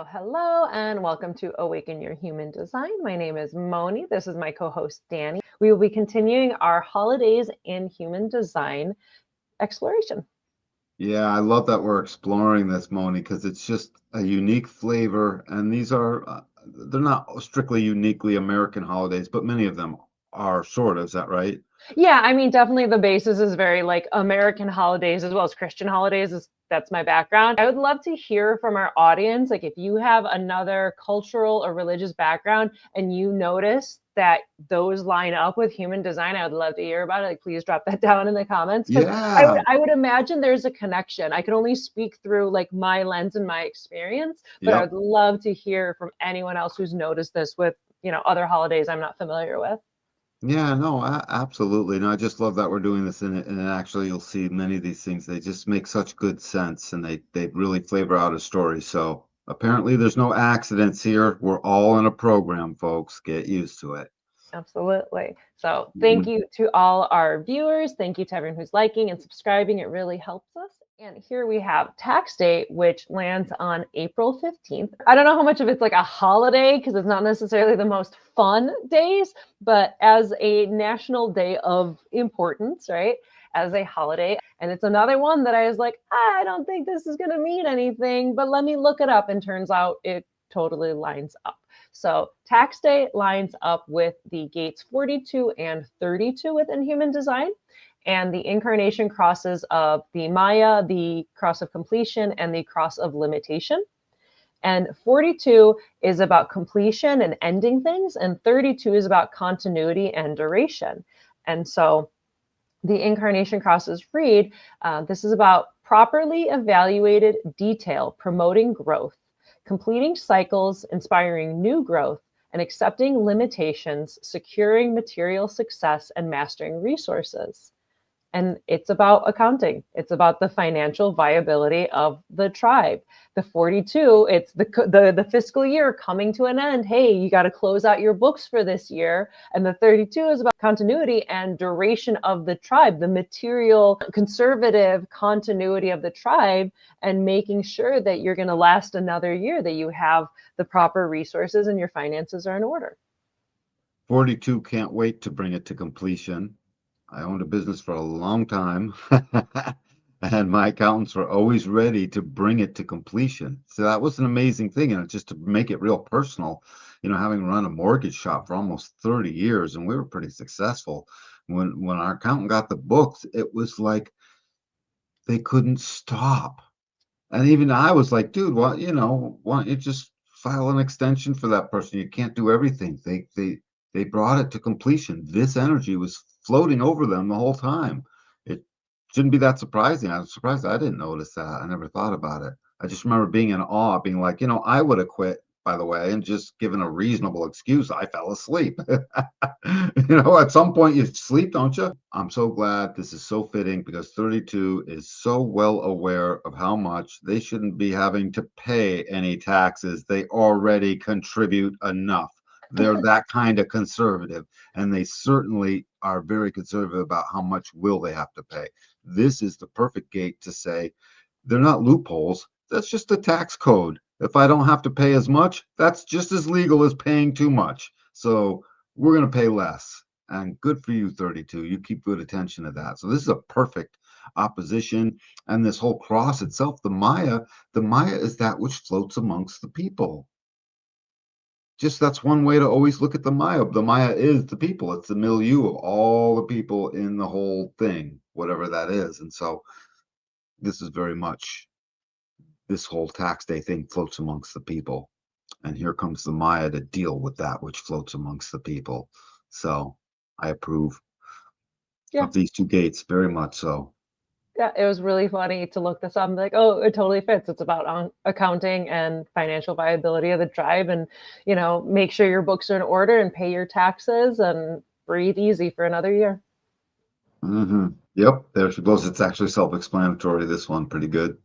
Well, hello and welcome to Awaken Your Human Design. My name is Moni. This is my co-host Danny. We will be continuing our holidays in human design exploration. Yeah, I love that we're exploring this, Moni, because it's just a unique flavor. And these are, they're not strictly uniquely American holidays, but many of them are sort of, is that right? Yeah, I mean, definitely the basis is very like American holidays as well as Christian holidays. That's my background. I would love to hear from our audience. Like, if you have another cultural or religious background and you notice that those line up with human design, I would love to hear about it. Like, please drop that down in the comments because Yeah. I would imagine there's a connection. I can only speak through like my lens and my experience, but I Yep. would love to hear from anyone else who's noticed this with, other holidays I'm not familiar with. Yeah, no, absolutely. No, I just love that we're doing this and actually you'll see many of these things, they just make such good sense and they really flavor out a story. So apparently there's no accidents here. We're all in a program, folks. Get used to it. Absolutely. So thank Mhm. you to all our viewers. Thank you to everyone who's liking and subscribing. It really helps us. And here we have tax day, which lands on April 15th. I don't know how much of it's like a holiday because it's not necessarily the most fun days, but as a national day of importance, right? As a holiday. And it's another one that I was like, I don't think this is going to mean anything, but let me look it up. And turns out it totally lines up. So tax day lines up with the gates 42 and 32 within human design, and the incarnation crosses of the Maya, the cross of completion, and the cross of limitation. And 42 is about completion and ending things, and 32 is about continuity and duration. And so the incarnation crosses read, this is about properly evaluated detail, promoting growth, completing cycles, inspiring new growth, and accepting limitations, securing material success, and mastering resources. And it's about accounting. It's about the financial viability of the tribe. The 42, it's the fiscal year coming to an end. Hey, you got to close out your books for this year. And the 32 is about continuity and duration of the tribe, the material conservative continuity of the tribe, and making sure that you're going to last another year, that you have the proper resources and your finances are in order. 42 can't wait to bring it to completion. I owned a business for a long time, and my accountants were always ready to bring it to completion. So that was an amazing thing. And just to make it real personal, having run a mortgage shop for almost 30 years, and we were pretty successful. When our accountant got the books, it was like they couldn't stop. And even I was like, dude, why don't you just file an extension for that person? You can't do everything. They brought it to completion. This energy was floating over them the whole time. It shouldn't be that surprising. I was surprised I didn't notice that. I never thought about it. I just remember being in awe, being like, I would have quit, by the way, and just given a reasonable excuse. I fell asleep. At some point you sleep, don't you? I'm so glad this is so fitting because 32 is so well aware of how much they shouldn't be having to pay any taxes. They already contribute enough. They're that kind of conservative, and they certainly are very conservative about how much will they have to pay. This is the perfect gate to say they're not loopholes. That's just the tax code. If I don't have to pay as much, that's just as legal as paying too much. So we're going to pay less. And good for you, 32. You keep good attention to that. So this is a perfect opposition. And this whole cross itself, the Maya is that which floats amongst the people. Just that's one way to always look at the Maya. The Maya is the people. It's the milieu of all the people in the whole thing, whatever that is. And so this is very much this whole tax day thing floats amongst the people. And here comes the Maya to deal with that which floats amongst the people. So I approve Yeah. of these two gates very much so. Yeah, it was really funny to look this up and be like, oh, it totally fits. It's about accounting and financial viability of the tribe, and make sure your books are in order and pay your taxes and breathe easy for another year. Yep, there she goes. It's actually self-explanatory, this one. Pretty good.